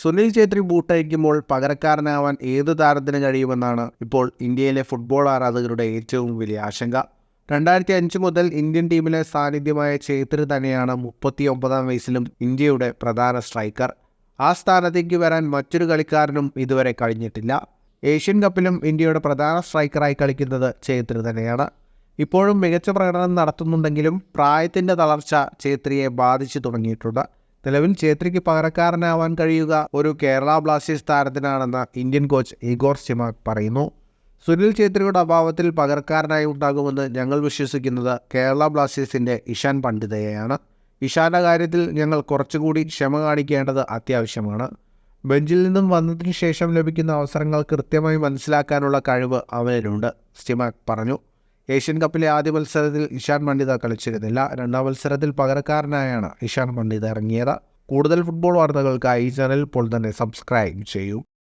സുനിൽ ഛേത്രി ബൂട്ടഴിക്കുമ്പോൾ പകരക്കാരനാവാൻ ഏത് താരത്തിന് കഴിയുമെന്നാണ് ഇപ്പോൾ ഇന്ത്യയിലെ ഫുട്ബോൾ ആരാധകരുടെ ഏറ്റവും വലിയ ആശങ്ക. 2005 മുതൽ ഇന്ത്യൻ ടീമിലെ സാന്നിധ്യമായ ഛേത്രി തന്നെയാണ് 39-ാം വയസ്സിലും ഇന്ത്യയുടെ പ്രധാന സ്ട്രൈക്കർ. ആ സ്ഥാനത്തേക്ക് വരാൻ മറ്റൊരു കളിക്കാരനും ഇതുവരെ കഴിഞ്ഞിട്ടില്ല. ഏഷ്യൻ കപ്പിലും ഇന്ത്യയുടെ പ്രധാന സ്ട്രൈക്കറായി കളിക്കുന്നത് ഛേത്രി തന്നെയാണ്. ഇപ്പോഴും മികച്ച പ്രകടനം നടത്തുന്നുണ്ടെങ്കിലും പ്രായത്തിൻ്റെ തളർച്ച ഛേത്രിയെ ബാധിച്ചു തുടങ്ങിയിട്ടുണ്ട്. നിലവിൽ ഛേത്രിക്ക് പകരക്കാരനാവാൻ കഴിയുക ഒരു കേരള ബ്ലാസ്റ്റേഴ്സ് താരത്തിനാണെന്ന് ഇന്ത്യൻ കോച്ച് ഇഗോർ സ്റ്റിമാക് പറയുന്നു. സുനിൽ ഛേത്രിയുടെ അഭാവത്തിൽ പകരക്കാരനായി ഉണ്ടാകുമെന്ന് ഞങ്ങൾ വിശ്വസിക്കുന്നത് കേരള ബ്ലാസ്റ്റേഴ്സിൻ്റെ ഇഷാൻ പണ്ഡിതയെയാണ്. ഇഷാന്റെ കാര്യത്തിൽ ഞങ്ങൾ കുറച്ചുകൂടി ക്ഷമ കാണിക്കേണ്ടത് അത്യാവശ്യമാണ്. ബെഞ്ചിൽ നിന്നും വന്നതിന് ശേഷം ലഭിക്കുന്ന അവസരങ്ങൾ കൃത്യമായി മനസ്സിലാക്കാനുള്ള കഴിവ് അവനിലുണ്ട്, സ്റ്റിമാക് പറഞ്ഞു. ഏഷ്യൻ കപ്പിലെ ആദ്യ മത്സരത്തിൽ ഇഷാൻ പണ്ഡിത കളിച്ചിരുന്നില്ല. രണ്ടാം മത്സരത്തിൽ പകരക്കാരനായാണ് ഇഷാൻ പണ്ഡിത ഇറങ്ങിയത്. കൂടുതൽ ഫുട്ബോൾ വാർത്തകൾക്കായി ഈ ചാനൽ ഇപ്പോൾ തന്നെ സബ്സ്ക്രൈബ് ചെയ്യൂ.